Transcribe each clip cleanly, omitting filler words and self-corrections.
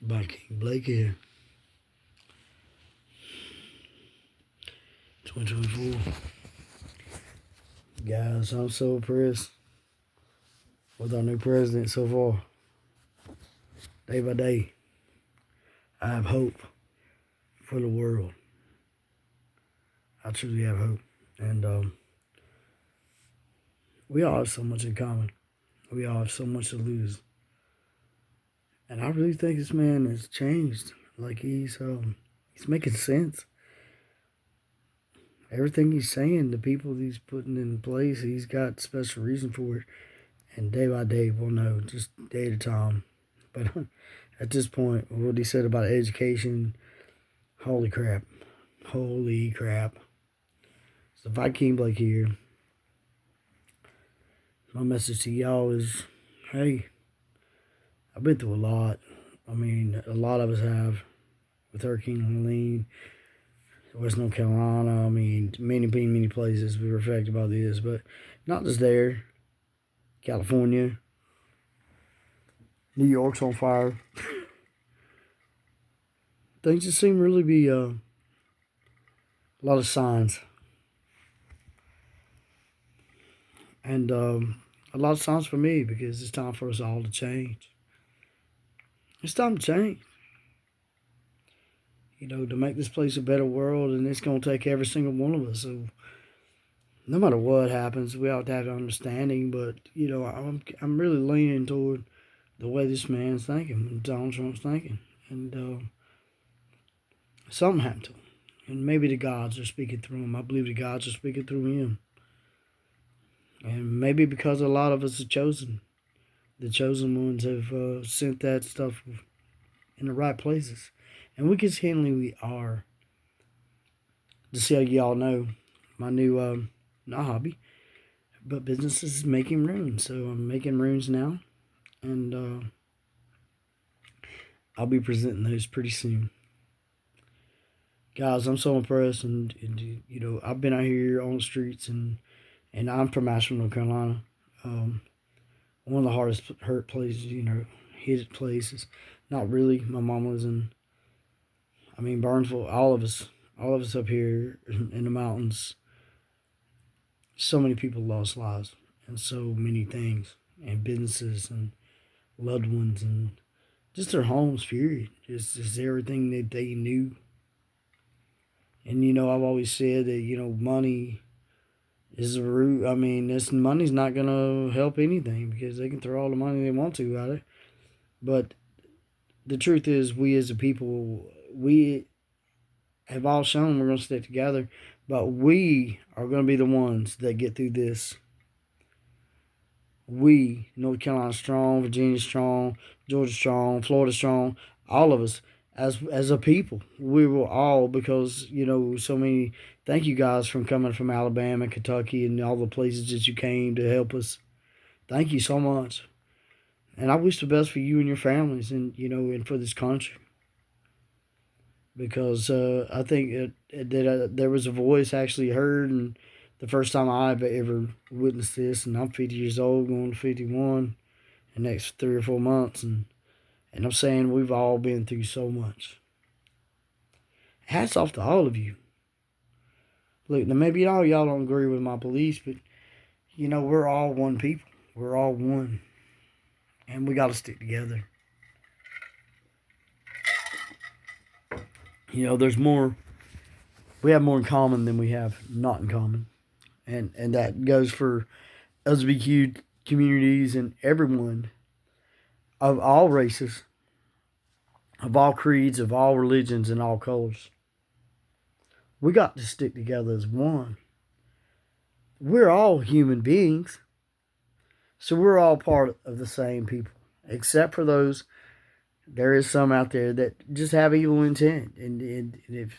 Viking Blake here. 2024. Guys, I'm so impressed with our new president so far. Day by day, I have hope for the world. I truly have hope. And we all have so much in common. We all have so much to lose. And I really think this man has changed. Like he's making sense. Everything he's saying, the people he's putting in place, he's got special reason for it. And day by day, we'll know, just day at a time. But at this point, what he said about education, holy crap. Holy crap. So Viking Blake here. My message to y'all is, hey, I've been through a lot. I mean, a lot of us have with Hurricane Helene, West North Carolina. I mean, many places we were affected by this, but not just there. California, New York's on fire. Things just seem really be a lot of signs, and a lot of signs for me because it's time for us all to change. It's time to change. You know, to make this place a better world, and it's going to take every single one of us. So, no matter what happens, we ought to have understanding. But you know, I'm really leaning toward the way this man's thinking, Donald Trump's thinking, and something happened to him. And maybe the gods are speaking through him. I believe the gods are speaking through him. And maybe because a lot of us are chosen, the chosen ones have sent that stuff in the right places. And we continually we are. Just so y'all know, my new, not hobby, but business is making runes. So I'm making runes now. And I'll be presenting those pretty soon. Guys, I'm so impressed. And you know, I've been out here on the streets and I'm from Asheville, North Carolina. One of the hardest hurt places, you know, hit places. Not really. My mom was in, Burnsville. All of us up here in the mountains. So many people lost lives and so many things and businesses and loved ones and just their homes, period. Just everything that they knew. And, you know, I've always said that, you know, money is the root. I mean, this money's not going to help anything because they can throw all the money they want to at it. But the truth is, we as a people, we have all shown we're going to stick together. But we are going to be the ones that get through this. We, North Carolina strong, Virginia strong, Georgia strong, Florida strong, all of us, as a people, we will all, because, you know, so many, thank you guys for coming from Alabama, Kentucky, and all the places that you came to help us. Thank you so much. And I wish the best for you and your families and, you know, and for this country. Because I think that there was a voice actually heard, and the first time I've ever witnessed this, and I'm 50 years old, going to 51 in the next 3 or 4 months, and I'm saying we've all been through so much. Hats off to all of you. Look, now maybe all y'all don't agree with my beliefs, but, you know, we're all one people. We're all one. And we got to stick together. You know, there's more. We have more in common than we have not in common. And that goes for LGBTQ communities and everyone of all races, of all creeds, of all religions, and all colors. We got to stick together as one. We're all human beings. So we're all part of the same people. Except for those, there is some out there that just have evil intent. And if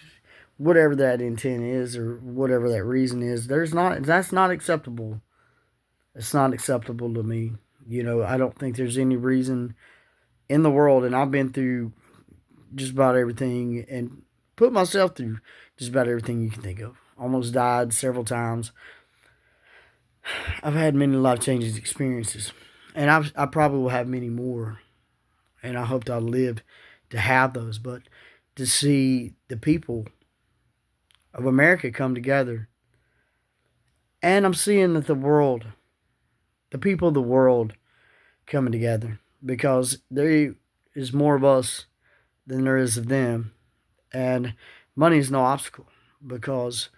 whatever that intent is or whatever that reason is, that's not acceptable. It's not acceptable to me. You know, I don't think there's any reason in the world, and I've been through just about everything and put myself through just about everything you can think of. Almost died several times. I've had many life-changing experiences, and I probably will have many more, and I hope that I'll live to have those, but to see the people of America come together. And I'm seeing that the people of the world coming together, because there is more of us than there is of them. And money is no obstacle, because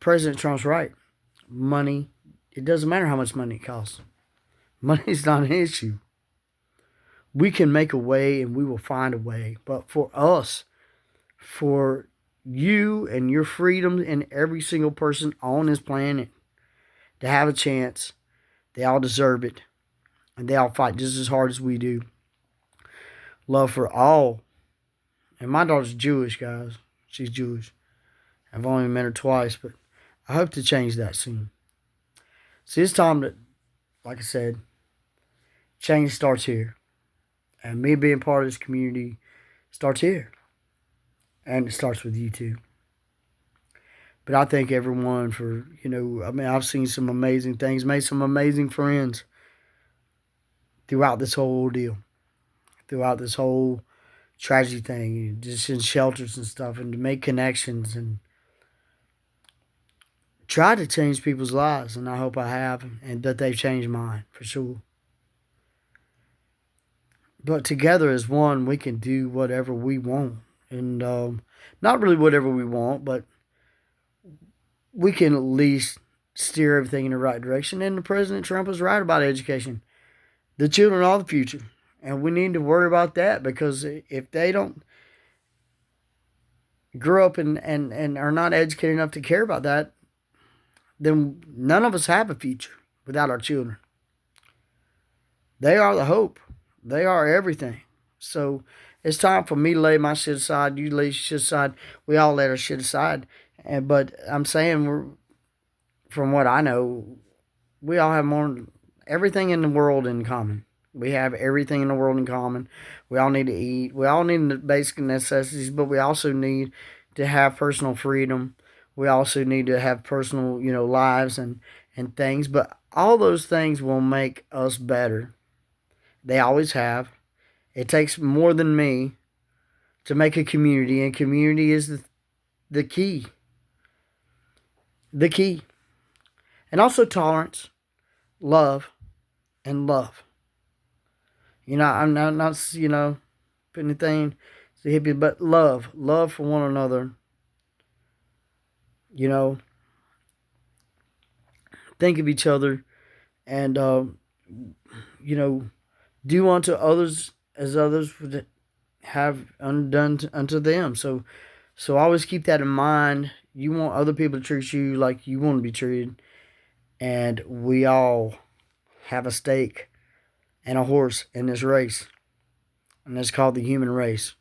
President Trump's right. Money, it doesn't matter how much money it costs. Money is not an issue. We can make a way and we will find a way. But for us, for you and your freedom and every single person on this planet to have a chance, they all deserve it. And they all fight just as hard as we do. Love for all. And my daughter's Jewish, guys. She's Jewish. I've only met her twice, but I hope to change that soon. See, it's time that, like I said, change starts here. And me being part of this community starts here. And it starts with you too. But I thank everyone for, I've seen some amazing things, made some amazing friends throughout this whole ordeal, throughout this whole tragedy thing, just in shelters and stuff, and to make connections and try to change people's lives. And I hope I have, and that they've changed mine, for sure. But together as one, we can do whatever we want. And not really whatever we want, but we can at least steer everything in the right direction. And President Trump is right about education. The children are the future. And we need to worry about that, because if they don't grow up and are not educated enough to care about that, then none of us have a future without our children. They are the hope. They are everything. So it's time for me to lay my shit aside. You lay your shit aside. We all lay our shit aside. But I'm saying, from what I know, we all have everything in the world in common. We have everything in the world in common. We all need to eat. We all need the basic necessities, but we also need to have personal freedom. We also need to have personal, lives and things. But all those things will make us better. They always have. It takes more than me to make a community, and community is the key. The key. And also tolerance, love, and love. I'm not putting anything to hippie, but love. Love for one another. Think of each other, and, do unto others as others would have undone unto them. So always keep that in mind. You want other people to treat you like you want to be treated. And we all have a stake and a horse in this race. And it's called the human race.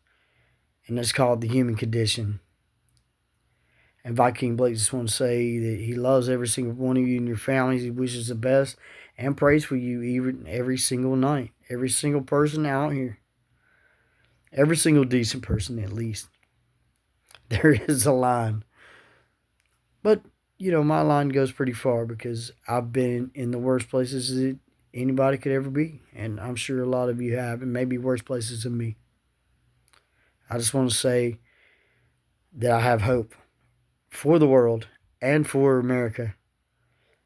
And it's called the human condition. And Viking Blake just want to say that he loves every single one of you and your families. He wishes the best and prays for you every single night. Every single person out here. Every single decent person, at least. There is a line. But, my line goes pretty far, because I've been in the worst places that anybody could ever be. And I'm sure a lot of you have, and maybe worse places than me. I just want to say that I have hope for the world and for America.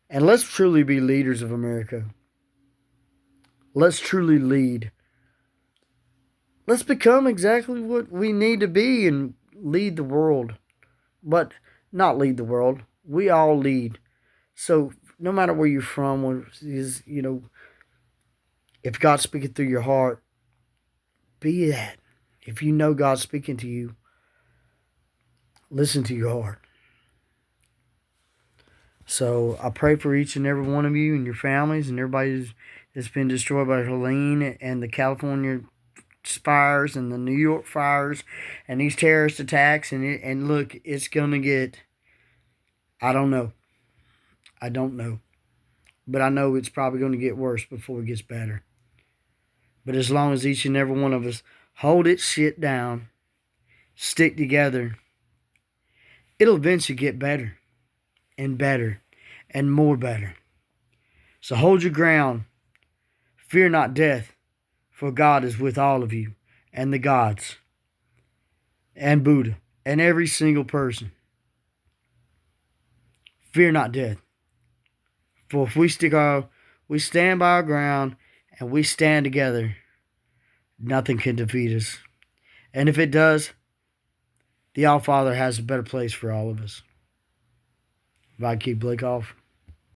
And let's truly be leaders of America. Let's truly lead. Let's become exactly what we need to be and lead the world. But not lead the world. We all lead. So no matter where you're from, if God's speaking through your heart, be that. If you know God's speaking to you, listen to your heart. So I pray for each and every one of you and your families and everybody that's been destroyed by Helene and the California fires and the New York fires and these terrorist attacks. And look, it's going to get, I don't know. But I know it's probably going to get worse before it gets better. But as long as each and every one of us hold it shit down, stick together, it'll eventually get better and better and more better. So hold your ground. Fear not death, for God is with all of you. and the gods and Buddha and every single person. Fear not death. For if we stand by our ground and we stand together, nothing can defeat us. And if it does, the All Father has a better place for all of us. Viking Blake off.